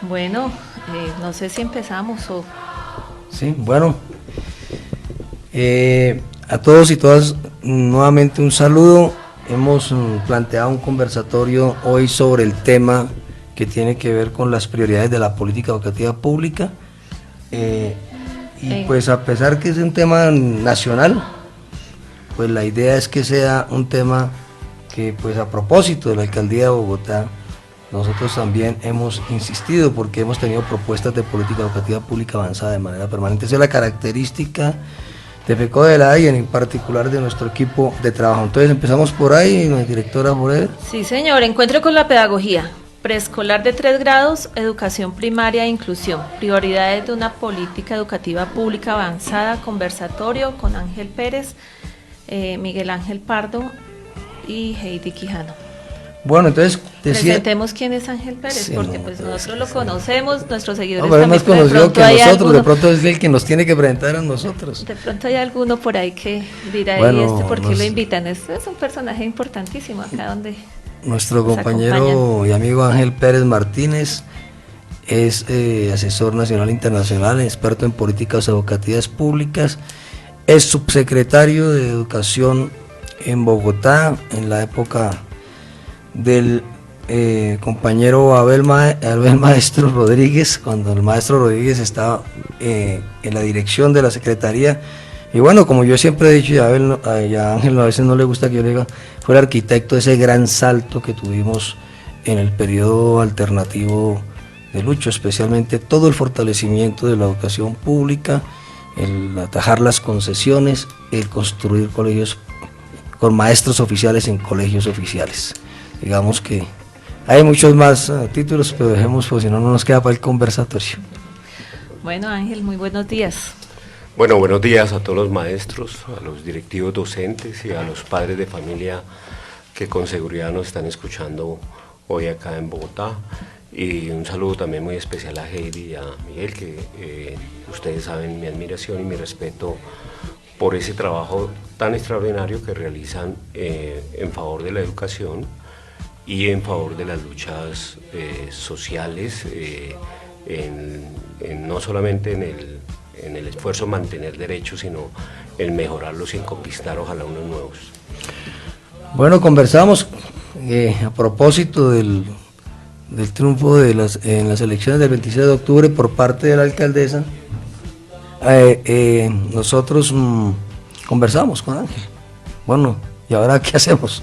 Bueno, no sé si empezamos o... Sí, bueno, a todos y todas nuevamente un saludo. Hemos planteado un conversatorio hoy sobre el tema que tiene que ver con las prioridades de la política educativa pública, y pues a pesar que es un tema nacional, pues la idea es que sea un tema que, pues a propósito de la Alcaldía de Bogotá, nosotros también hemos insistido porque hemos tenido propuestas de política educativa pública avanzada de manera permanente. Esa es la característica de FECODELA y en particular de nuestro equipo de trabajo. Entonces empezamos por ahí, directora Forever. Sí, señor, encuentro con la pedagogía, preescolar de 3 grados, educación primaria e inclusión, prioridades de una política educativa pública avanzada, conversatorio con Ángel Pérez, Miguel Ángel Pardo y Heidi Quijano. Bueno, entonces presentemos quién es Ángel Pérez, sí, porque pues nosotros lo conocemos, nuestros seguidores pero es más conocido que nosotros, de pronto es el que nos tiene que presentar a nosotros. De pronto hay alguno por ahí que dirá, bueno, ¿por qué lo invitan? Es un personaje importantísimo acá donde nuestro compañero y amigo Ángel Pérez Martínez es asesor nacional e internacional, experto en políticas educativas públicas, es subsecretario de Educación en Bogotá en la época del compañero Abel Maestro Rodríguez, cuando el maestro Rodríguez estaba en la dirección de la Secretaría. Y bueno, como yo siempre he dicho, y a Ángel a veces no le gusta que yo le diga, fue el arquitecto de ese gran salto que tuvimos en el periodo alternativo de Lucho, especialmente todo el fortalecimiento de la educación pública, el atajar las concesiones, el construir colegios con maestros oficiales en colegios oficiales. Digamos que hay muchos más títulos, pero dejemos, pues si no, no nos queda para el conversatorio. Bueno, Ángel, muy buenos días. Bueno, buenos días a todos los maestros, a los directivos docentes y a los padres de familia que con seguridad nos están escuchando hoy acá en Bogotá. Y un saludo también muy especial a Heidi y a Miguel, que ustedes saben mi admiración y mi respeto por ese trabajo tan extraordinario que realizan en favor de la educación y en favor de las luchas sociales, no solamente en el esfuerzo de mantener derechos, sino en mejorarlos y en conquistar ojalá unos nuevos. Bueno, conversamos a propósito del triunfo en las elecciones del 26 de octubre por parte de la alcaldesa. Nosotros conversamos con Ángel. Bueno, ¿y ahora qué hacemos?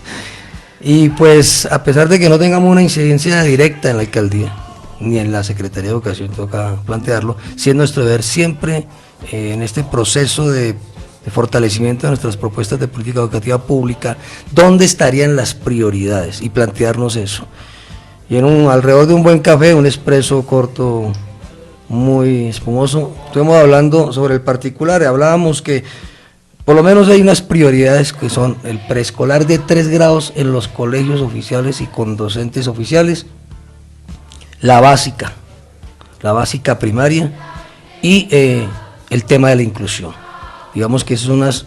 Y pues a pesar de que no tengamos una incidencia directa en la alcaldía ni en la Secretaría de Educación, toca plantearlo, sí es nuestro deber siempre en este proceso de fortalecimiento de nuestras propuestas de política educativa pública, dónde estarían las prioridades y plantearnos eso. Y alrededor de un buen café, un expreso corto muy espumoso, estuvimos hablando sobre el particular y hablábamos que por lo menos hay unas prioridades que son el preescolar de 3 grados en los colegios oficiales y con docentes oficiales, la básica primaria y el tema de la inclusión. Digamos que esas son unas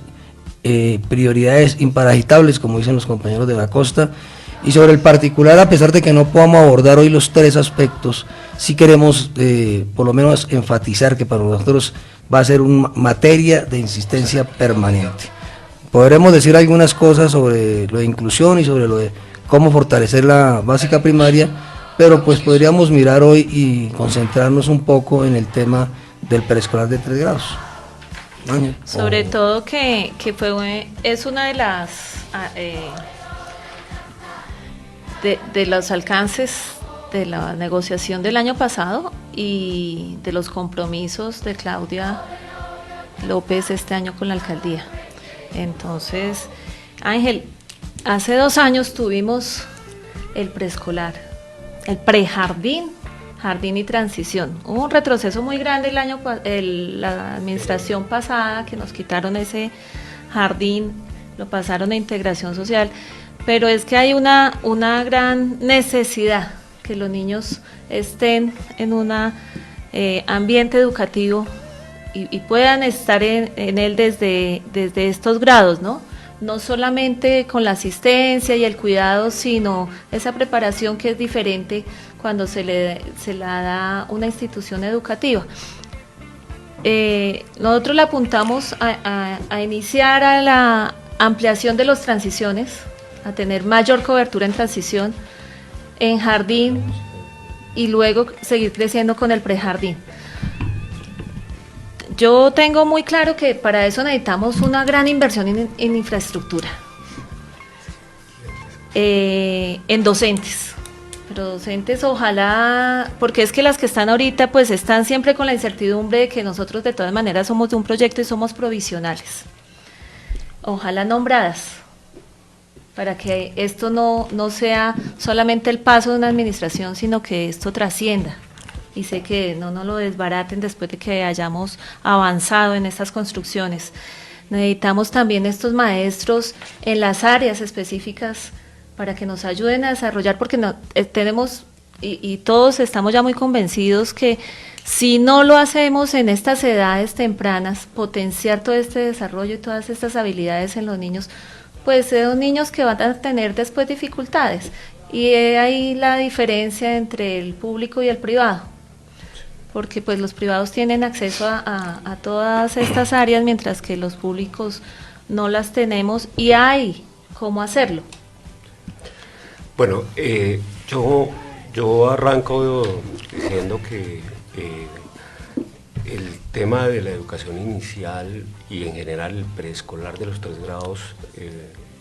prioridades imparagitables, como dicen los compañeros de la costa. Y sobre el particular, a pesar de que no podamos abordar hoy los 3 aspectos, sí queremos por lo menos enfatizar que para nosotros va a ser una materia de insistencia permanente. Podremos decir algunas cosas sobre lo de inclusión y sobre lo de cómo fortalecer la básica primaria, pero pues podríamos mirar hoy y concentrarnos un poco en el tema del preescolar de 3 grados. Sobre todo que es una de las de los alcances de la negociación del año pasado y de los compromisos de Claudia López este año con la alcaldía. Entonces, Ángel, hace 2 años tuvimos el preescolar, el prejardín, jardín y transición. Hubo un retroceso muy grande la administración pasada, que nos quitaron ese jardín, lo pasaron a integración social, pero es que hay una gran necesidad que los niños estén en un ambiente educativo y puedan estar en él desde estos grados, ¿no? No solamente con la asistencia y el cuidado, sino esa preparación que es diferente cuando se la da una institución educativa. Nosotros le apuntamos a iniciar a la ampliación de las transiciones, a tener mayor cobertura en transición, en jardín y luego seguir creciendo con el prejardín. Yo tengo muy claro que para eso necesitamos una gran inversión en infraestructura, en docentes. Pero docentes, ojalá, porque es que las que están ahorita pues están siempre con la incertidumbre de que nosotros de todas maneras somos de un proyecto y somos provisionales. Ojalá nombradas, para que esto no sea solamente el paso de una administración, sino que esto trascienda. Y sé que no nos lo desbaraten después de que hayamos avanzado en estas construcciones. Necesitamos también estos maestros en las áreas específicas para que nos ayuden a desarrollar, porque tenemos, y todos estamos ya muy convencidos que si no lo hacemos en estas edades tempranas, potenciar todo este desarrollo y todas estas habilidades en los niños, pues son niños que van a tener después dificultades. Y ahí la diferencia entre el público y el privado, porque pues los privados tienen acceso a todas estas áreas, mientras que los públicos no las tenemos, y hay cómo hacerlo. Bueno, yo arranco diciendo que el tema de la educación inicial y en general el preescolar de los 3 grados,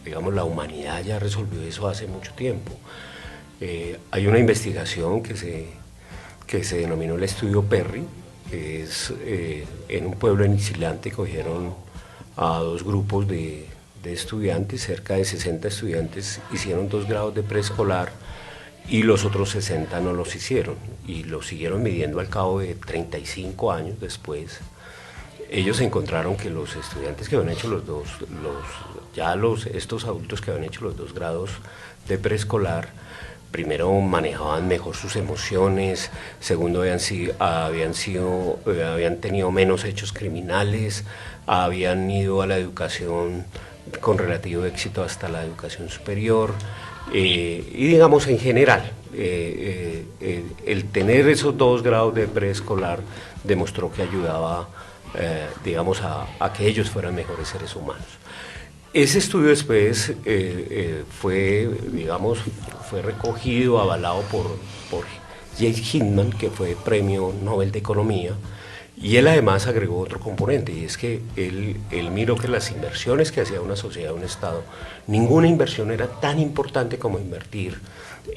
digamos, la humanidad ya resolvió eso hace mucho tiempo. Hay una investigación que se denominó el estudio Perry, que es en un pueblo en Ixilante cogieron a 2 grupos de estudiantes, cerca de 60 estudiantes hicieron 2 grados de preescolar y los otros 60 no los hicieron, y los siguieron midiendo al cabo de 35 años después. Ellos encontraron que los estudiantes que habían hecho estos adultos que habían hecho los 2 grados de preescolar, primero manejaban mejor sus emociones, segundo habían tenido menos hechos criminales, habían ido a la educación con relativo éxito hasta la educación superior, y digamos en general, el tener esos 2 grados de preescolar demostró que ayudaba, digamos, a que ellos fueran mejores seres humanos. Ese estudio después fue recogido, avalado por Jay Hinman, que fue premio Nobel de Economía, y él además agregó otro componente, y es que él miró que las inversiones que hacía una sociedad, un Estado, ninguna inversión era tan importante como invertir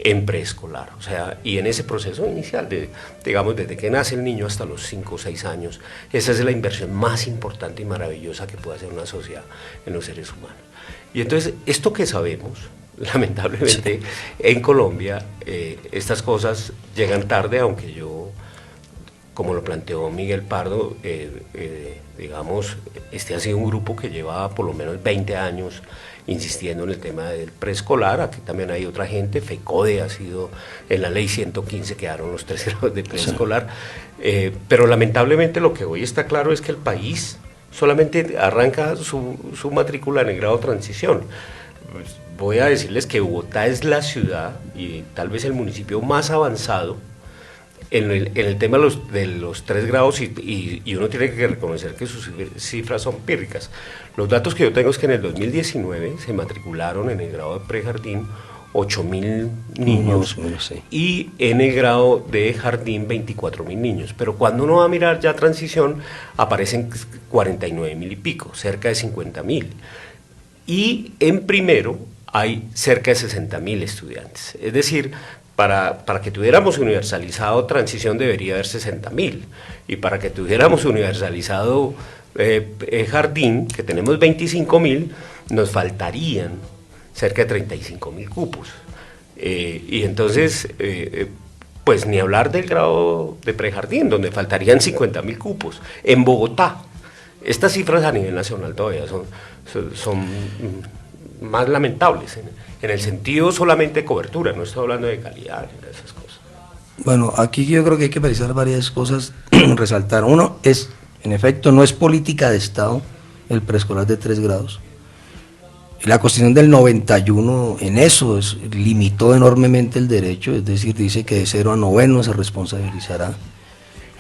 en preescolar. O sea, y en ese proceso inicial, digamos, desde que nace el niño hasta los 5 o 6 años, esa es la inversión más importante y maravillosa que puede hacer una sociedad en los seres humanos. Y entonces, esto que sabemos, lamentablemente, en Colombia, estas cosas llegan tarde, aunque yo, como lo planteó Miguel Pardo, digamos, este ha sido un grupo que lleva por lo menos 20 años insistiendo en el tema del preescolar. Aquí también hay otra gente, FECODE ha sido, en la ley 115 quedaron los 3 grados de preescolar, pero lamentablemente lo que hoy está claro es que el país solamente arranca su matrícula en el grado de transición. Voy a decirles que Bogotá es la ciudad y tal vez el municipio más avanzado en el tema de los 3 grados, y uno tiene que reconocer que sus cifras son pírricas. Los datos que yo tengo es que en el 2019 se matricularon en el grado de prejardín 8.000 niños, sí, y en el grado de jardín 24.000 niños, pero cuando uno va a mirar ya transición aparecen 49.000 y pico, cerca de 50.000, y en primero hay cerca de 60.000 estudiantes, es decir, para que tuviéramos universalizado transición debería haber 60.000, y para que tuviéramos universalizado jardín, que tenemos 25.000, nos faltarían cerca de 35.000 cupos. Y entonces, pues ni hablar del grado de prejardín, donde faltarían 50.000 cupos. En Bogotá, estas cifras a nivel nacional todavía son más lamentables, en el sentido solamente de cobertura, no estoy hablando de calidad ni de esas cosas. Bueno, aquí yo creo que hay que precisar varias cosas, resaltar. Uno es, en efecto, no es política de Estado el preescolar de 3 grados. La Constitución del 91 en eso limitó enormemente el derecho, es decir, dice que de 0 a 9 se responsabilizará.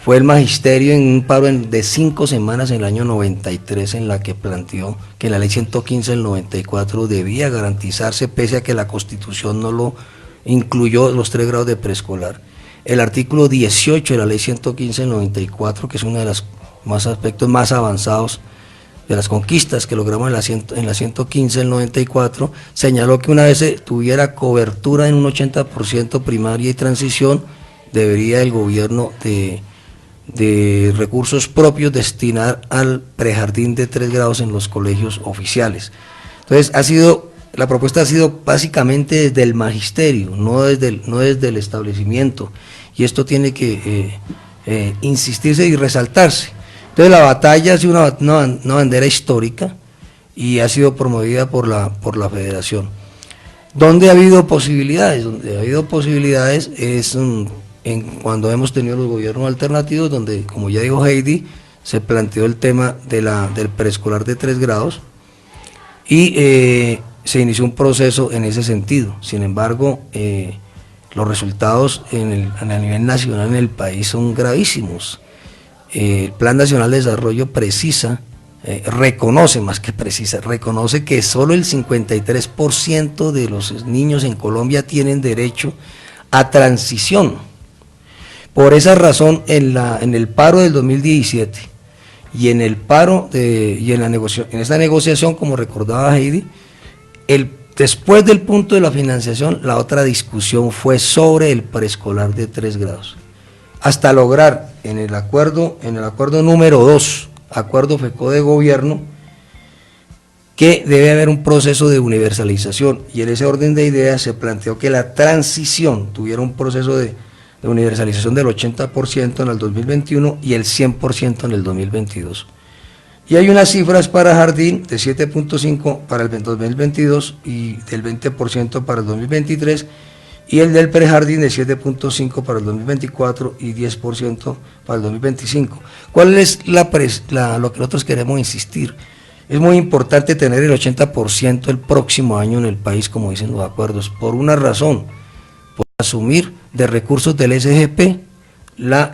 Fue el magisterio en un paro de 5 semanas en el año 93 en la que planteó que la ley 115 del 94 debía garantizarse, pese a que la Constitución no lo incluyó los 3 grados de preescolar. El artículo 18 de la ley 115 del 94, que es uno de los aspectos más avanzados de las conquistas que logramos en la 115 del 94, señaló que una vez se tuviera cobertura en un 80% primaria y transición, debería el gobierno de recursos propios destinar al prejardín de 3 grados en los colegios oficiales. Entonces la propuesta ha sido básicamente desde el magisterio, no desde el establecimiento, y esto tiene que insistirse y resaltarse. Entonces la batalla ha sido una bandera histórica y ha sido promovida por la federación. ¿Dónde ha habido posibilidades? Donde ha habido posibilidades es cuando hemos tenido los gobiernos alternativos, donde, como ya dijo Heidi, se planteó el tema del preescolar de 3 grados y se inició un proceso en ese sentido. Sin embargo, los resultados a nivel nacional en el país son gravísimos. El Plan Nacional de Desarrollo reconoce que solo el 53% de los niños en Colombia tienen derecho a transición. Por esa razón, en el paro del 2017 y en esta negociación, como recordaba Heidi, después del punto de la financiación, la otra discusión fue sobre el preescolar de 3 grados. Hasta lograr en el acuerdo número 2, acuerdo FECO de gobierno, que debe haber un proceso de universalización, y en ese orden de ideas se planteó que la transición tuviera un proceso de universalización del 80% en el 2021 y el 100% en el 2022. Y hay unas cifras para jardín de 7.5 para el 2022 y del 20% para el 2023, y el del prejardín de 7.5 para el 2024 y 10% para el 2025. ¿Cuál es lo que nosotros queremos insistir? Es muy importante tener el 80% el próximo año en el país, como dicen los acuerdos, por una razón: por asumir de recursos del SGP los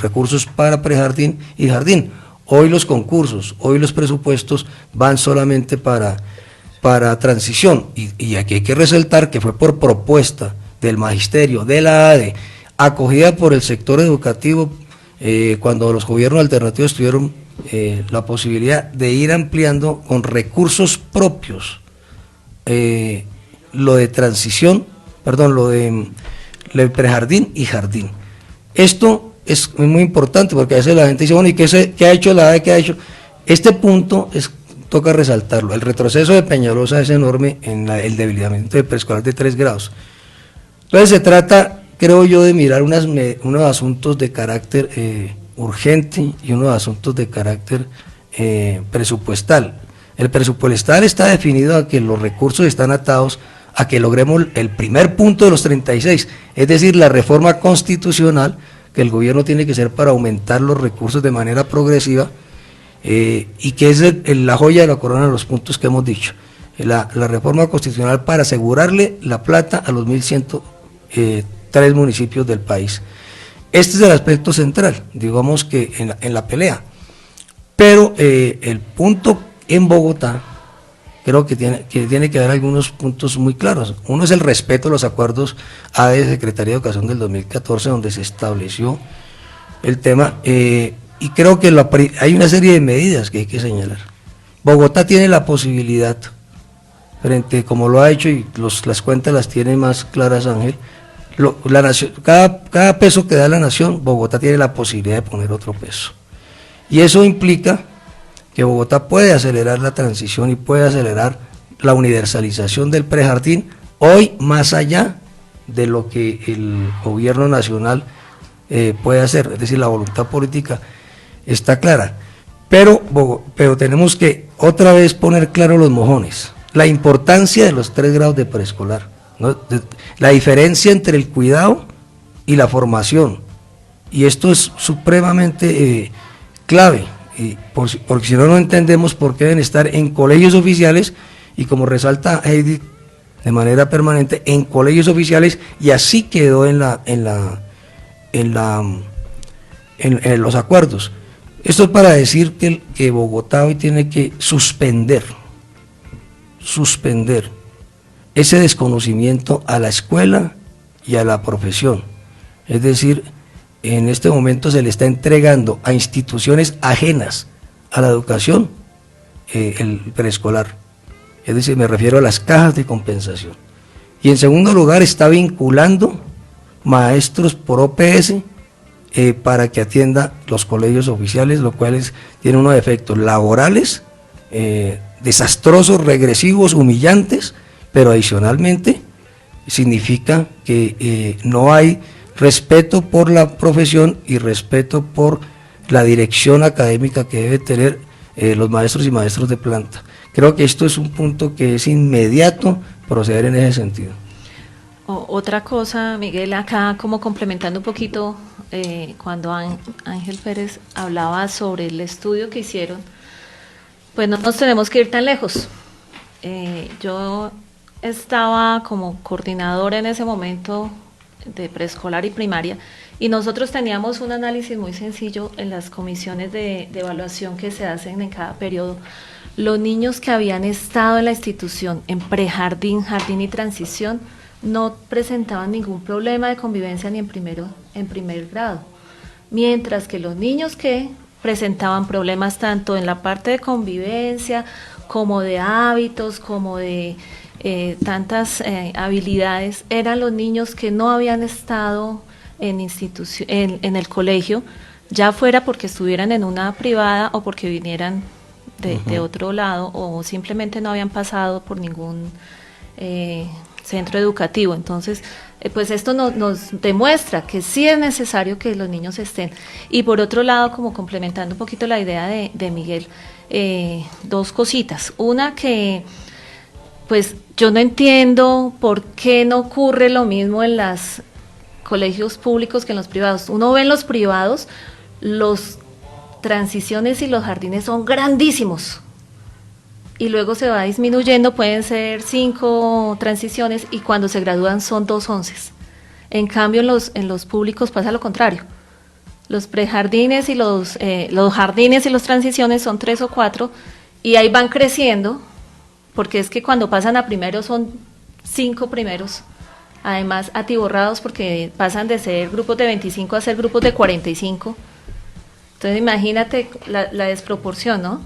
recursos para prejardín y jardín. Hoy los concursos, hoy los presupuestos van solamente para transición, y aquí hay que resaltar que fue por propuesta del magisterio, de la ADE, acogida por el sector educativo, cuando los gobiernos alternativos tuvieron la posibilidad de ir ampliando con recursos propios lo de transición, lo de prejardín y jardín. Esto es muy importante, porque a veces la gente dice, bueno, ¿y qué ha hecho la ADE? ¿Qué ha hecho? Este punto toca resaltarlo. El retroceso de Peñalosa es enorme en el debilitamiento de preescolar de 3 grados. Entonces se trata, creo yo, de mirar unos asuntos de carácter urgente y unos asuntos de carácter presupuestal. El presupuestal está definido a que los recursos están atados a que logremos el primer punto de los 36, es decir, la reforma constitucional que el gobierno tiene que hacer para aumentar los recursos de manera progresiva, y que es la joya de la corona de los puntos que hemos dicho, la reforma constitucional para asegurarle la plata a los 1.103 municipios del país. Este es el aspecto central, digamos que en la pelea, pero el punto en Bogotá, creo que tiene que haber algunos puntos muy claros. Uno es el respeto a los acuerdos ADE de Secretaría de Educación del 2014, donde se estableció el tema, y creo que hay una serie de medidas que hay que señalar. Bogotá tiene la posibilidad, como lo ha hecho, y las cuentas las tiene más claras Ángel, la nación, cada peso que da la nación, Bogotá tiene la posibilidad de poner otro peso. Y eso implica que Bogotá puede acelerar la transición y puede acelerar la universalización del prejardín, hoy más allá de lo que el gobierno nacional puede hacer, es decir, la voluntad política está clara, pero tenemos que otra vez poner claro los mojones, la importancia de los 3 grados de preescolar, ¿no? La diferencia entre el cuidado y la formación, y esto es supremamente clave. porque si no, no entendemos por qué deben estar en colegios oficiales y, como resalta Heidi, de manera permanente en colegios oficiales, y así quedó en los acuerdos. Esto es para decir que Bogotá hoy tiene que suspender ese desconocimiento a la escuela y a la profesión. Es decir, en este momento se le está entregando a instituciones ajenas a la educación el preescolar. Es decir, me refiero a las cajas de compensación. Y en segundo lugar, está vinculando maestros por OPS para que atienda los colegios oficiales, lo cual tiene unos efectos laborales desastrosos, regresivos, humillantes, pero adicionalmente significa que no hay respeto por la profesión y respeto por la dirección académica que debe tener los maestros y maestros de planta. Creo que esto es un punto que es inmediato proceder en ese sentido. Otra cosa, Miguel, acá como complementando un poquito, cuando Ángel Pérez hablaba sobre el estudio que hicieron, pues no nos tenemos que ir tan lejos. Yo estaba como coordinadora en ese momento de preescolar y primaria, y nosotros teníamos un análisis muy sencillo en las comisiones de evaluación que se hacen en cada periodo. Los niños que habían estado en la institución en prejardín, jardín y transición no presentaban ningún problema de convivencia ni en primer grado, mientras que los niños que presentaban problemas tanto en la parte de convivencia como de hábitos, como de tantas habilidades, eran los niños que no habían estado en el colegio, ya fuera porque estuvieran en una privada o porque vinieran de otro lado, o simplemente no habían pasado por ningún centro educativo. Entonces, pues esto nos demuestra que sí es necesario que los niños estén. Y por otro lado, como complementando un poquito la idea de Miguel, dos cositas. Una, que pues yo no entiendo por qué no ocurre lo mismo en los colegios públicos que en los privados. Uno ve en los privados, los transiciones y los jardines son grandísimos, y luego se va disminuyendo, pueden ser 5 transiciones, y cuando se gradúan son 2 onces. En cambio, en los públicos pasa lo contrario. Los prejardines y los jardines y los transiciones son 3 o 4, y ahí van creciendo, porque es que cuando pasan a primero son 5 primeros, además atiborrados, porque pasan de ser grupos de 25 a ser grupos de 45. Entonces imagínate la desproporción, ¿no?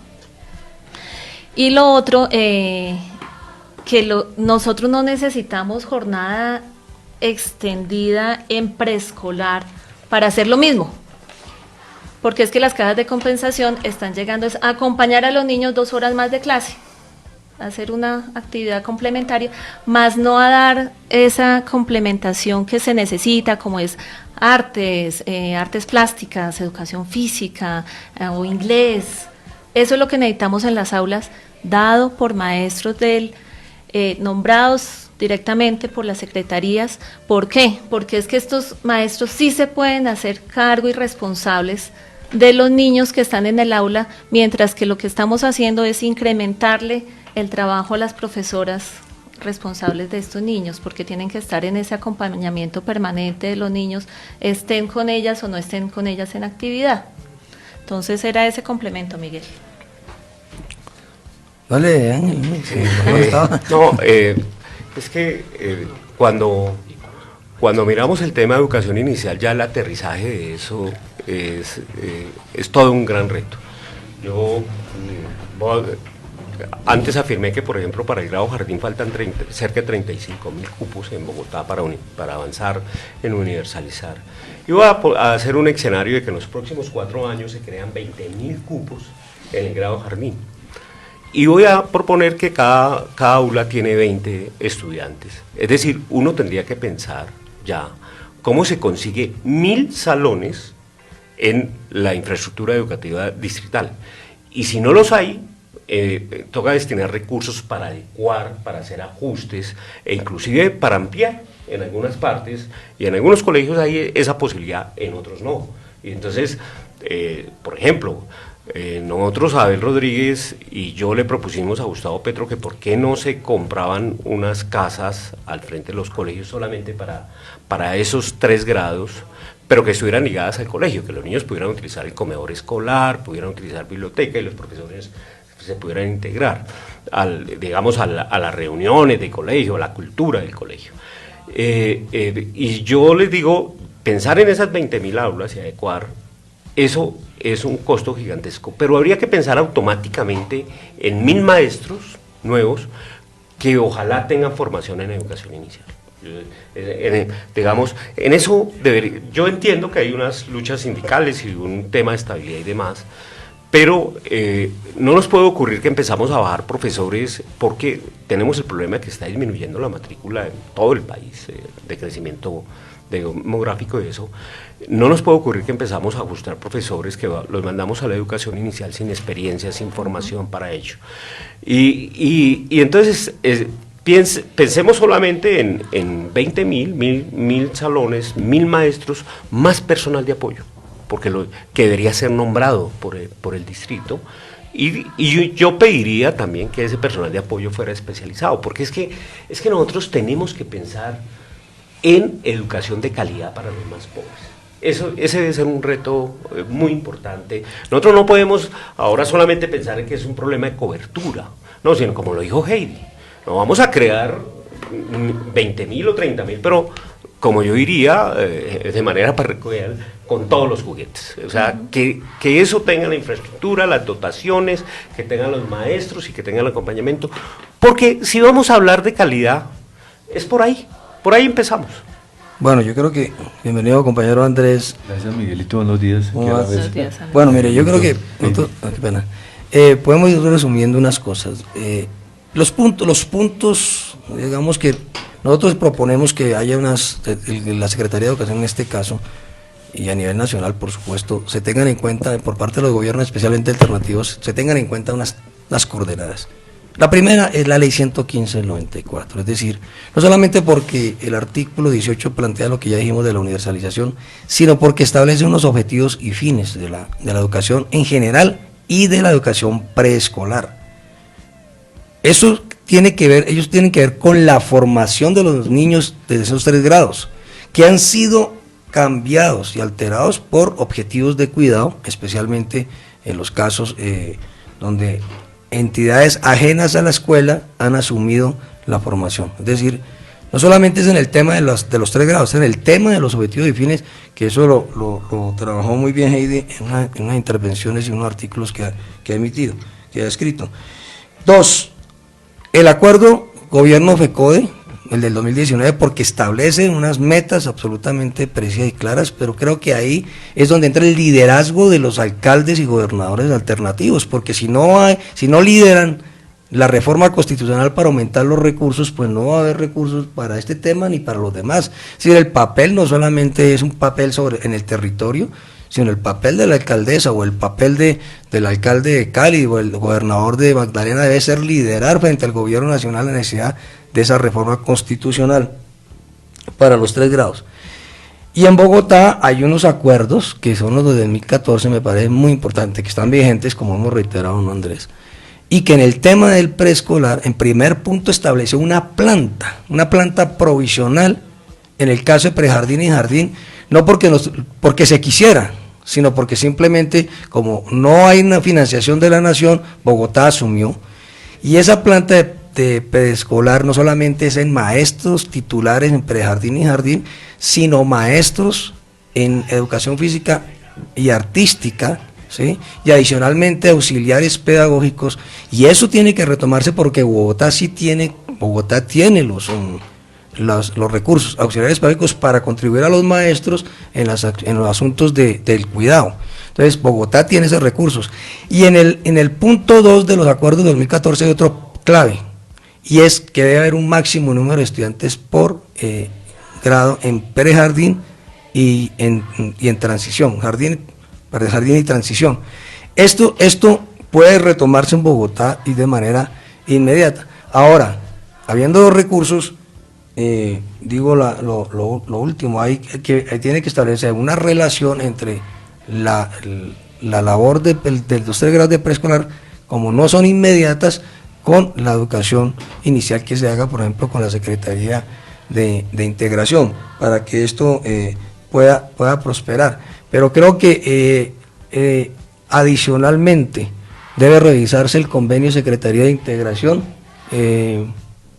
Y lo otro, nosotros no necesitamos jornada extendida en preescolar para hacer lo mismo, porque es que las cajas de compensación están llegando a acompañar a los niños 2 horas más de clase, a hacer una actividad complementaria, más no a dar esa complementación que se necesita, como es artes plásticas, educación física o inglés. Eso es lo que necesitamos en las aulas, dado por maestros nombrados directamente por las secretarías. ¿Por qué? Porque es que estos maestros sí se pueden hacer cargo y responsables de los niños que están en el aula, mientras que lo que estamos haciendo es incrementarle el trabajo a las profesoras responsables de estos niños, porque tienen que estar en ese acompañamiento permanente de los niños, estén con ellas o no estén con ellas en actividad. Entonces era ese complemento, Miguel. Vale, Ángel. Sí, es que cuando miramos el tema de educación inicial, ya el aterrizaje de eso es todo un gran reto. Yo antes afirmé que, por ejemplo, para el grado jardín faltan cerca de 35.000 cupos en Bogotá para avanzar en universalizar. Y voy a hacer un escenario de que en los próximos 4 años se crean 20.000 cupos en el grado jardín. Y voy a proponer que cada aula tiene 20 estudiantes. Es decir, uno tendría que pensar ya cómo se consigue 1.000 salones en la infraestructura educativa distrital. Y si no los hay, toca destinar recursos para adecuar, para hacer ajustes e inclusive para ampliar en algunas partes, y en algunos colegios hay esa posibilidad, en otros no. Y entonces, por ejemplo, Nosotros, Abel Rodríguez y yo, le propusimos a Gustavo Petro que por qué no se compraban unas casas al frente de los colegios solamente para esos 3 grados, pero que estuvieran ligadas al colegio, que los niños pudieran utilizar el comedor escolar, pudieran utilizar biblioteca y los profesores se pudieran integrar, digamos, a las reuniones de colegio, a la cultura del colegio. Y yo les digo, pensar en esas 20.000 aulas y adecuar, eso es un costo gigantesco, pero habría que pensar automáticamente en 1.000 maestros nuevos que ojalá tengan formación en educación inicial. Digamos, en eso yo entiendo que hay unas luchas sindicales y un tema de estabilidad y demás, pero no nos puede ocurrir que empezamos a bajar profesores porque tenemos el problema de que está disminuyendo la matrícula en todo el país, de crecimiento demográfico y eso. No nos puede ocurrir que empezamos a ajustar profesores que los mandamos a la educación inicial sin experiencia, sin formación para ello. Y entonces pensemos solamente en 20.000, 1.000 salones, 1.000 maestros, más personal de apoyo, porque que debería ser nombrado por el distrito. Y yo pediría también que ese personal de apoyo fuera especializado, porque es que nosotros tenemos que pensar en educación de calidad para los más pobres. Ese debe ser un reto muy importante. Nosotros no podemos ahora solamente pensar en que es un problema de cobertura, no, sino como lo dijo Heidi, no vamos a crear 20.000 o 30.000, pero como yo diría, de manera parroquial, con todos los juguetes. O sea, que eso tenga la infraestructura, las dotaciones, que tengan los maestros y que tengan el acompañamiento, porque si vamos a hablar de calidad, es por ahí empezamos. Bueno, yo creo que, bienvenido compañero Andrés. Gracias Miguelito, buenos días. Buenos días, bueno, mire, yo creo que, qué pena, podemos ir resumiendo unas cosas. Los puntos, digamos que nosotros proponemos que haya la Secretaría de Educación en este caso, y a nivel nacional, por supuesto, se tengan en cuenta, por parte de los gobiernos, especialmente alternativos, se tengan en cuenta unas coordenadas. La primera es la ley 115 del 94, es decir, no solamente porque el artículo 18 plantea lo que ya dijimos de la universalización, sino porque establece unos objetivos y fines de la educación en general y de la educación preescolar. Ellos tienen que ver con la formación de los niños de esos 3 grados, que han sido cambiados y alterados por objetivos de cuidado, especialmente en los casos donde entidades ajenas a la escuela han asumido la formación. Es decir, no solamente es en el tema de los 3 grados, es en el tema de los objetivos y fines, que eso lo trabajó muy bien Heidi en unas intervenciones y unos artículos que ha emitido, que ha escrito. 2, el acuerdo gobierno-FECODE, el del 2019, porque establece unas metas absolutamente precisas y claras, pero creo que ahí es donde entra el liderazgo de los alcaldes y gobernadores alternativos, porque si no lideran la reforma constitucional para aumentar los recursos, pues no va a haber recursos para este tema ni para los demás. Es decir, el papel no solamente es un papel en el territorio, sino el papel de la alcaldesa o el papel del alcalde de Cali o el gobernador de Magdalena debe ser liderar frente al gobierno nacional la necesidad de esa reforma constitucional para los 3 grados. Y en Bogotá hay unos acuerdos que son los de 2014, me parece muy importante, que están vigentes, como hemos reiterado, ¿no, Andrés? Y que en el tema del preescolar, en primer punto, estableció una planta provisional en el caso de prejardín y jardín, no porque se quisiera, sino porque simplemente, como no hay una financiación de la nación, Bogotá asumió, y esa planta de preescolar no solamente es en maestros titulares en prejardín y jardín, sino maestros en educación física y artística, ¿sí? Y adicionalmente auxiliares pedagógicos, y eso tiene que retomarse porque Bogotá tiene los recursos auxiliares pedagógicos para contribuir a los maestros en los asuntos del cuidado. Entonces Bogotá tiene esos recursos, y en el punto 2 de los acuerdos de 2014 hay otro clave, y es que debe haber un máximo número de estudiantes por grado en prejardín y en transición, jardín y transición. Esto puede retomarse en Bogotá y de manera inmediata. Ahora, habiendo los recursos, digo lo último, ahí tiene que establecer una relación entre la labor de los 3 grados de preescolar, como no son inmediatas, con la educación inicial que se haga, por ejemplo, con la Secretaría de Integración, para que esto pueda prosperar. Pero creo que adicionalmente debe revisarse el convenio Secretaría de Integración,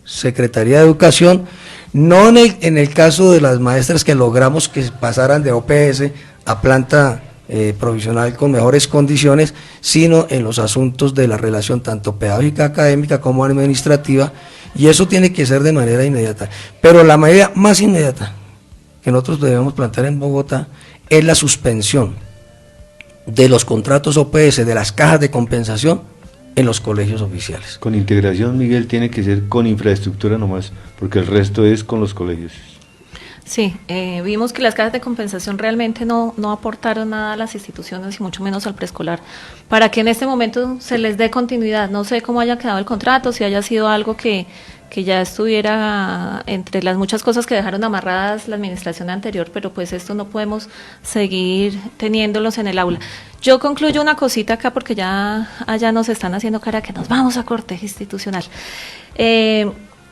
Secretaría de Educación, no en el caso de las maestras que logramos que pasaran de OPS a planta provisional con mejores condiciones, sino en los asuntos de la relación tanto pedagógica, académica como administrativa, y eso tiene que ser de manera inmediata. Pero la medida más inmediata que nosotros debemos plantear en Bogotá es la suspensión de los contratos OPS, de las cajas de compensación en los colegios oficiales. Con integración, Miguel, tiene que ser con infraestructura nomás, porque el resto es con los colegios. Sí, vimos que las cajas de compensación realmente no aportaron nada a las instituciones y mucho menos al preescolar, para que en este momento se les dé continuidad. No sé cómo haya quedado el contrato, si haya sido algo que ya estuviera entre las muchas cosas que dejaron amarradas la administración anterior, pero pues esto no podemos seguir teniéndolos en el aula. Yo concluyo una cosita acá porque ya allá nos están haciendo cara que nos vamos a corte institucional.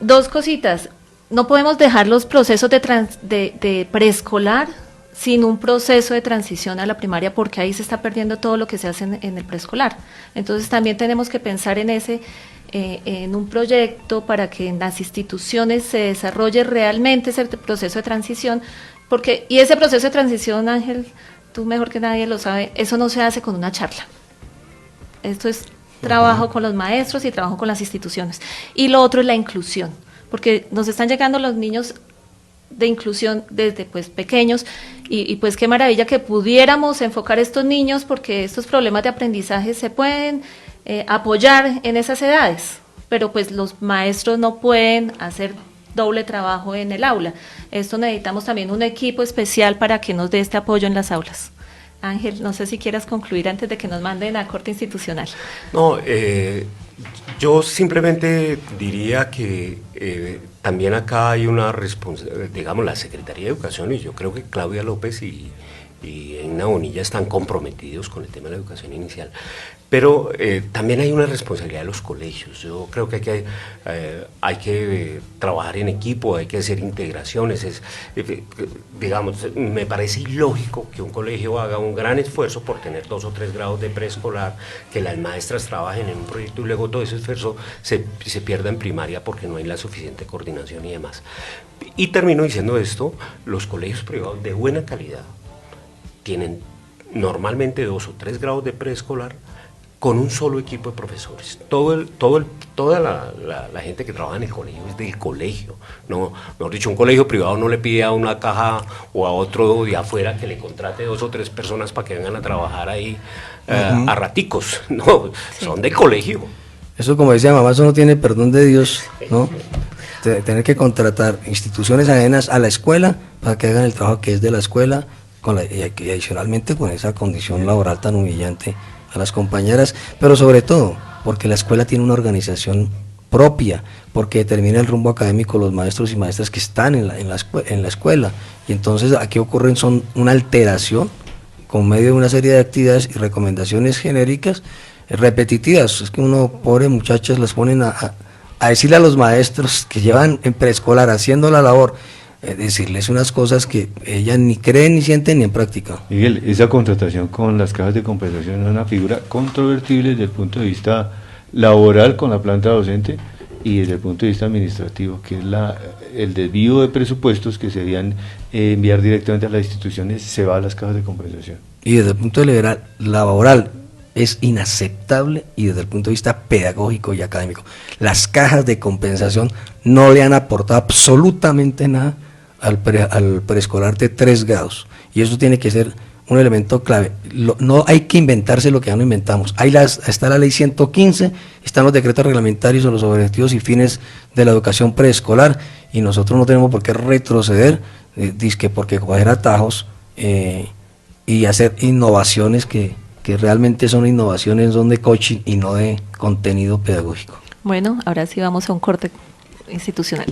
2 cositas. No podemos dejar los procesos de preescolar sin un proceso de transición a la primaria, porque ahí se está perdiendo todo lo que se hace en el preescolar. Entonces también tenemos que pensar en un proyecto para que en las instituciones se desarrolle realmente ese proceso de transición, y ese proceso de transición, Ángel, tú mejor que nadie lo sabe, eso no se hace con una charla. Esto es trabajo con los maestros y trabajo con las instituciones. Y lo otro es la inclusión, porque nos están llegando los niños de inclusión desde pues pequeños, y pues qué maravilla que pudiéramos enfocar estos niños, porque estos problemas de aprendizaje se pueden apoyar en esas edades, pero pues los maestros no pueden hacer doble trabajo en el aula. Esto necesitamos también un equipo especial para que nos dé este apoyo en las aulas. Ángel, no sé si quieras concluir antes de que nos manden a corte institucional. No, yo simplemente diría que también acá hay una responsabilidad, digamos, la Secretaría de Educación, y yo creo que Claudia López y Edna Bonilla están comprometidos con el tema de la educación inicial, pero también hay una responsabilidad de los colegios. Yo creo que hay que trabajar en equipo, hay que hacer integraciones. Digamos, me parece ilógico que un colegio haga un gran esfuerzo por tener 2 o 3 grados de preescolar, que las maestras trabajen en un proyecto y luego todo ese esfuerzo se pierda en primaria porque no hay la suficiente coordinación y demás. Y termino diciendo esto: los colegios privados de buena calidad tienen normalmente 2 o 3 grados de preescolar con un solo equipo de profesores. Toda la gente que trabaja en el colegio es del colegio. No, mejor dicho, un colegio privado no le pide a una caja o a otro de afuera que le contrate 2 o 3 personas para que vengan a trabajar ahí a raticos. No, sí. Son del colegio. Eso, como decía mamá, eso no tiene perdón de Dios, ¿no? Tener que contratar instituciones ajenas a la escuela para que hagan el trabajo que es de la escuela, y adicionalmente con esa condición laboral tan humillante a las compañeras, pero sobre todo porque la escuela tiene una organización propia, porque determina el rumbo académico los maestros y maestras que están en la escuela, y entonces aquí ocurren son una alteración con medio de una serie de actividades y recomendaciones genéricas repetitivas. Es que uno, pobre muchachas, les ponen a decirle a los maestros que llevan en preescolar haciendo la labor, decirles unas cosas que ellas ni creen, ni sienten, ni en práctica. Miguel, esa contratación con las cajas de compensación es una figura controvertible desde el punto de vista laboral con la planta docente y desde el punto de vista administrativo, que es el desvío de presupuestos que se debían enviar directamente a las instituciones, se va a las cajas de compensación. Y desde el punto de vista laboral es inaceptable, y desde el punto de vista pedagógico y académico, las cajas de compensación no le han aportado absolutamente nada al preescolar de 3 grados, y eso tiene que ser un elemento clave. No hay que inventarse lo que ya no inventamos. Está la ley 115, están los decretos reglamentarios sobre los objetivos y fines de la educación preescolar, y nosotros no tenemos por qué retroceder, dizque porque coger atajos y hacer innovaciones que realmente son innovaciones, son de coaching y no de contenido pedagógico. Bueno, ahora sí vamos a un corte institucional.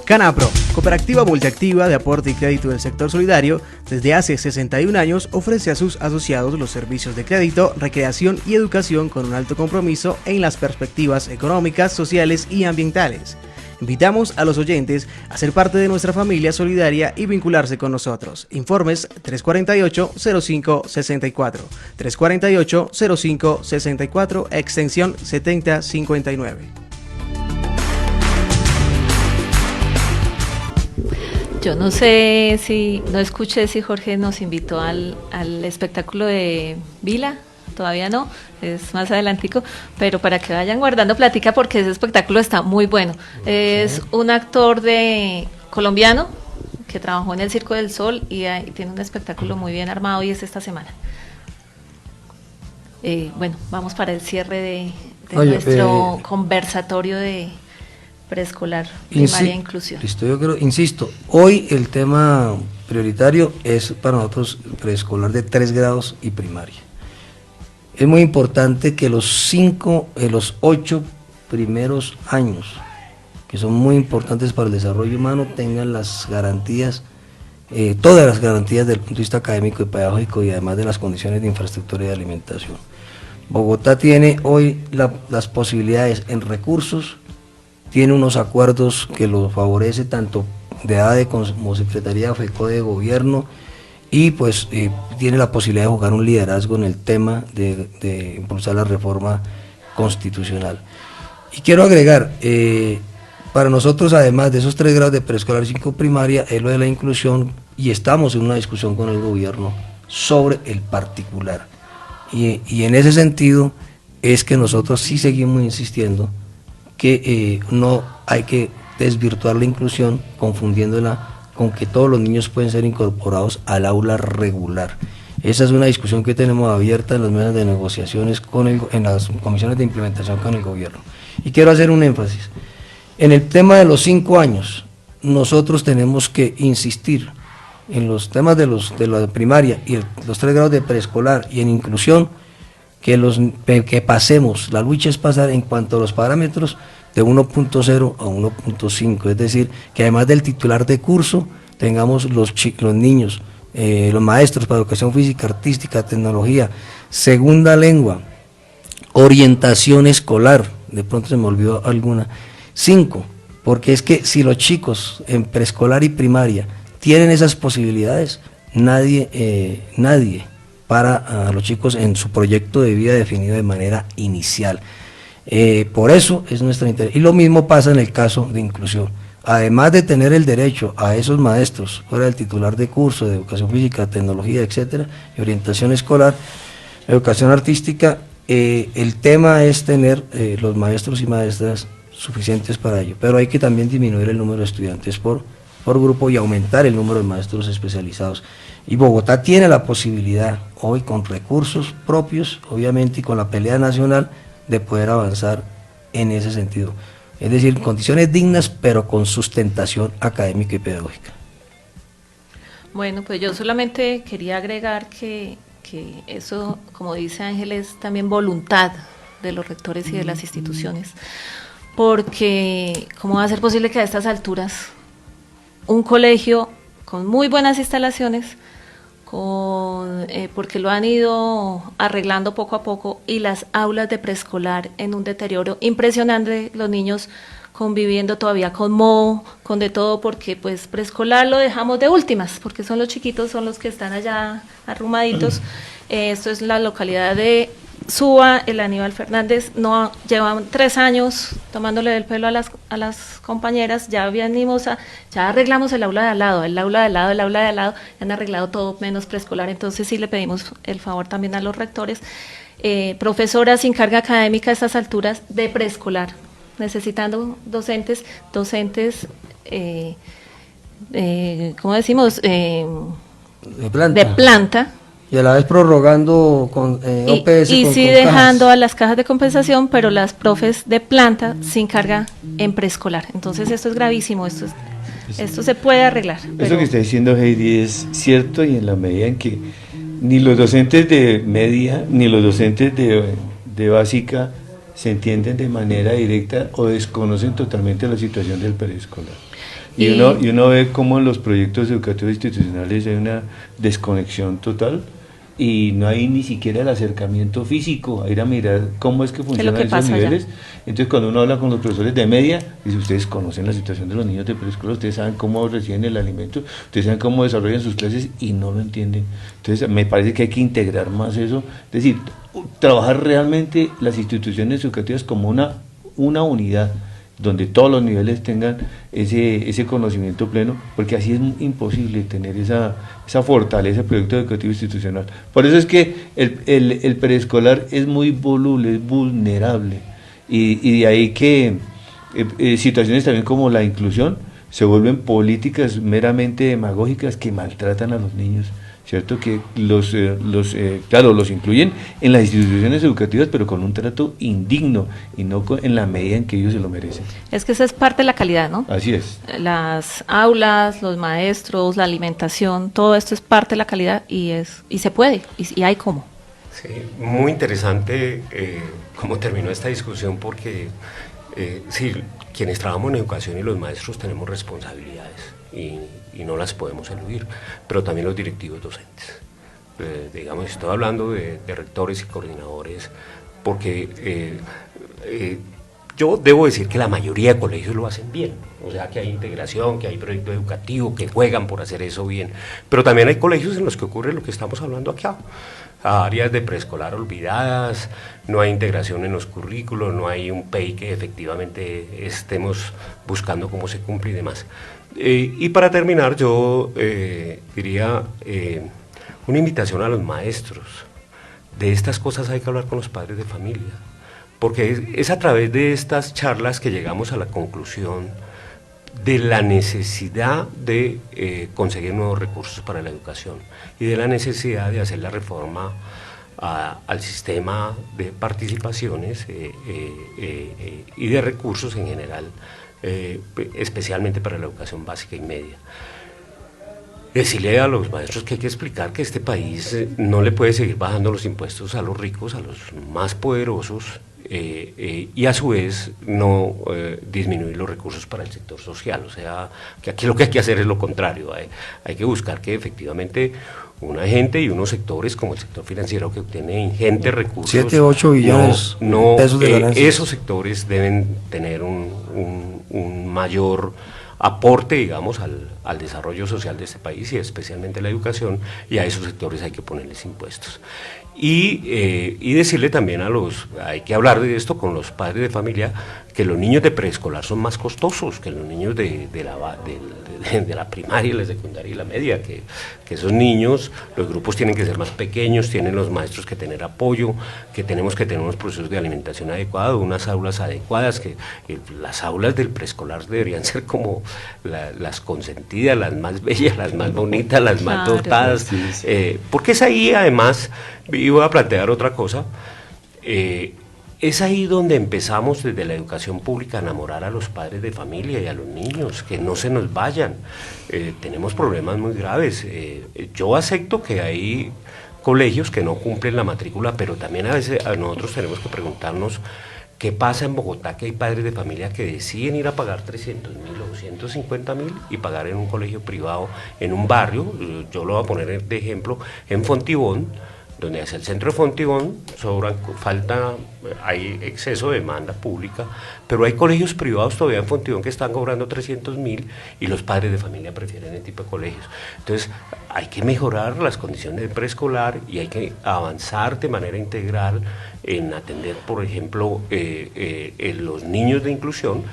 Canapro, Cooperativa Multiactiva de Aporte y Crédito del Sector Solidario, desde hace 61 años ofrece a sus asociados los servicios de crédito, recreación y educación con un alto compromiso en las perspectivas económicas, sociales y ambientales. Invitamos a los oyentes a ser parte de nuestra familia solidaria y vincularse con nosotros. Informes 348-0564, 348-0564, extensión 7059. Yo no sé si, no escuché si Jorge nos invitó al espectáculo de Vila, todavía no, es más adelantico, pero para que vayan guardando plática porque ese espectáculo está muy bueno. Es un actor colombiano que trabajó en el Circo del Sol y tiene un espectáculo muy bien armado y es esta semana. Bueno, vamos para el cierre de nuestro conversatorio de preescolar, primaria e inclusión. Listo, yo creo, insisto, hoy el tema prioritario es para nosotros preescolar de 3 grados y primaria. Es muy importante que los 8 primeros años, que son muy importantes para el desarrollo humano, tengan las garantías, todas las garantías desde el punto de vista académico y pedagógico y además de las condiciones de infraestructura y de alimentación. Bogotá tiene hoy las posibilidades en recursos, tiene unos acuerdos que lo favorece tanto de ADE como Secretaría FECO de Gobierno, y pues tiene la posibilidad de jugar un liderazgo en el tema de impulsar la reforma constitucional. Y quiero agregar, para nosotros además de esos 3 grados de preescolar y 5 primaria, es lo de la inclusión, y estamos en una discusión con el gobierno sobre el particular. Y en ese sentido es que nosotros sí seguimos insistiendo que no hay que desvirtuar la inclusión confundiéndola con que todos los niños pueden ser incorporados al aula regular. Esa es una discusión que tenemos abierta en las mesas de negociaciones en las comisiones de implementación con el gobierno. Y quiero hacer un énfasis. En el tema de los 5 años, nosotros tenemos que insistir en los temas de la primaria y los 3 grados de preescolar y en inclusión, que pasemos, la lucha es pasar en cuanto a los parámetros de 1.0 a 1.5, es decir, que además del titular de curso, tengamos los niños, los maestros para educación física, artística, tecnología, segunda lengua, orientación escolar, de pronto se me olvidó alguna, 5, porque es que si los chicos en preescolar y primaria tienen esas posibilidades, nadie para a los chicos en su proyecto de vida definido de manera inicial. Por eso es nuestra interés. Y lo mismo pasa en el caso de inclusión. Además de tener el derecho a esos maestros, fuera del titular de curso, de educación física, tecnología, etcétera, y orientación escolar, educación artística, el tema es tener los maestros y maestras suficientes para ello. Pero hay que también disminuir el número de estudiantes por grupo y aumentar el número de maestros especializados. Y Bogotá tiene la posibilidad hoy con recursos propios, obviamente, y con la pelea nacional, de poder avanzar en ese sentido. Es decir, condiciones dignas, pero con sustentación académica y pedagógica. Bueno, pues yo solamente quería agregar que eso, como dice Ángel, es también voluntad de los rectores y de las instituciones, porque ¿cómo va a ser posible que a estas alturas un colegio con muy buenas instalaciones, porque lo han ido arreglando poco a poco, y las aulas de preescolar en un deterioro impresionante, los niños conviviendo todavía con moho, con de todo, porque pues preescolar lo dejamos de últimas, porque son los chiquitos, son los que están allá arrumaditos. Esto es la localidad de Suba, el Aníbal Fernández, no llevan 3 años tomándole del pelo a las compañeras, ya arreglamos el aula de al lado, han arreglado todo menos preescolar. Entonces sí le pedimos el favor también a los rectores, profesoras sin carga académica a estas alturas de preescolar, necesitando docentes, ¿cómo decimos? De planta. Y a la vez prorrogando con OPS. Y sí dejando a las cajas de compensación, pero las profes de planta sin carga en preescolar. Entonces esto es gravísimo, esto se puede arreglar. Eso que está diciendo Heidi es cierto, y en la medida en que ni los docentes de media ni los docentes de básica se entienden de manera directa o desconocen totalmente la situación del preescolar. Y uno ve cómo en los proyectos educativos institucionales hay una desconexión total y no hay ni siquiera el acercamiento físico a ir a mirar cómo es que funcionan esos niveles. Entonces cuando uno habla con los profesores de media, dice, ustedes conocen la situación de los niños de preescolar, ustedes saben cómo reciben el alimento, ustedes saben cómo desarrollan sus clases y no lo entienden. Entonces me parece que hay que integrar más eso, es decir, trabajar realmente las instituciones educativas como una unidad, donde todos los niveles tengan ese conocimiento pleno, porque así es imposible tener esa fortaleza del proyecto educativo institucional. Por eso es que el preescolar es muy voluble, es vulnerable, y de ahí que situaciones también como la inclusión se vuelven políticas meramente demagógicas que maltratan a los niños, ¿cierto? Que los incluyen en las instituciones educativas, pero con un trato indigno y no en la medida en que ellos se lo merecen. Es que esa es parte de la calidad, ¿no? Así es. Las aulas, los maestros, la alimentación, todo esto es parte de la calidad y se puede, y hay cómo. Sí, muy interesante cómo terminó esta discusión, porque sí, quienes trabajamos en educación y los maestros tenemos responsabilidades y no las podemos eludir, pero también los directivos docentes. Digamos, estoy hablando de rectores y coordinadores, porque yo debo decir que la mayoría de colegios lo hacen bien, o sea que hay integración, que hay proyecto educativo, que juegan por hacer eso bien, pero también hay colegios en los que ocurre lo que estamos hablando acá, áreas de preescolar olvidadas, no hay integración en los currículos, no hay un PEI que efectivamente estemos buscando cómo se cumple y demás. Y para terminar, yo diría una invitación a los maestros. De estas cosas hay que hablar con los padres de familia, porque es a través de estas charlas que llegamos a la conclusión de la necesidad de conseguir nuevos recursos para la educación y de la necesidad de hacer la reforma al sistema de participaciones y de recursos en general, especialmente para la educación básica y media. Decirle a los maestros que hay que explicar que este país no le puede seguir bajando los impuestos a los ricos, a los más poderosos, y a su vez no disminuir los recursos para el sector social. O sea, que aquí lo que hay que hacer es lo contrario, hay que buscar que efectivamente una gente y unos sectores como el sector financiero que obtiene ingentes recursos, 7, 8 billones de pesos de ganancias. Esos sectores deben tener un mayor aporte, digamos, al desarrollo social de este país y especialmente la educación, y a esos sectores hay que ponerles impuestos. Y decirle también hay que hablar de esto con los padres de familia, que los niños de preescolar son más costosos que los niños de la primaria, la secundaria y la media, que esos niños, los grupos tienen que ser más pequeños, tienen los maestros que tener apoyo, que tenemos que tener unos procesos de alimentación adecuados, unas aulas adecuadas, que las aulas del preescolar deberían ser como las consentidas, las más bellas, las más bonitas, las más dotadas, porque es ahí además, y voy a plantear otra cosa, es ahí donde empezamos desde la educación pública a enamorar a los padres de familia y a los niños, que no se nos vayan. Tenemos problemas muy graves. Yo acepto que hay colegios que no cumplen la matrícula, pero también a veces nosotros tenemos que preguntarnos qué pasa en Bogotá, que hay padres de familia que deciden ir a pagar 300.000 o 150.000 y pagar en un colegio privado, en un barrio. Yo lo voy a poner de ejemplo, en Fontibón, donde hacia el centro de Fontibón hay exceso de demanda pública, pero hay colegios privados todavía en Fontibón que están cobrando 300.000 y los padres de familia prefieren ese tipo de colegios. Entonces hay que mejorar las condiciones de preescolar y hay que avanzar de manera integral en atender, por ejemplo, los niños de inclusión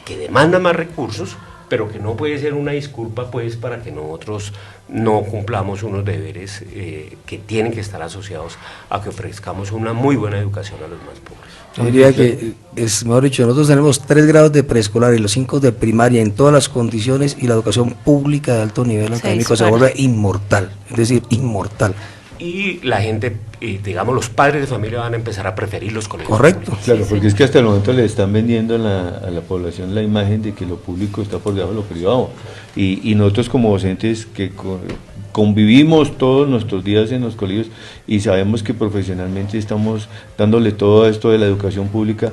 que demandan más recursos, pero que no puede ser una disculpa pues para que nosotros no cumplamos unos deberes que tienen que estar asociados a que ofrezcamos una muy buena educación a los más pobres. Yo diría que, mejor dicho, nosotros tenemos 3 grados de preescolar y los 5 de primaria en todas las condiciones, y la educación pública de alto nivel académico se vuelve inmortal, es decir, inmortal. Y la gente, digamos, los padres de familia van a empezar a preferir los colegios. Correcto. Claro, porque es que hasta el momento le están vendiendo a la población la imagen de que lo público está por debajo de lo privado. Y nosotros como docentes que convivimos todos nuestros días en los colegios y sabemos que profesionalmente estamos dándole todo esto de la educación pública.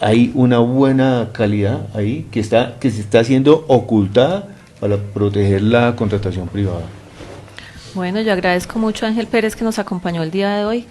Hay una buena calidad ahí que se está siendo ocultada para proteger la contratación privada. Bueno, yo agradezco mucho a Ángel Pérez que nos acompañó el día de hoy.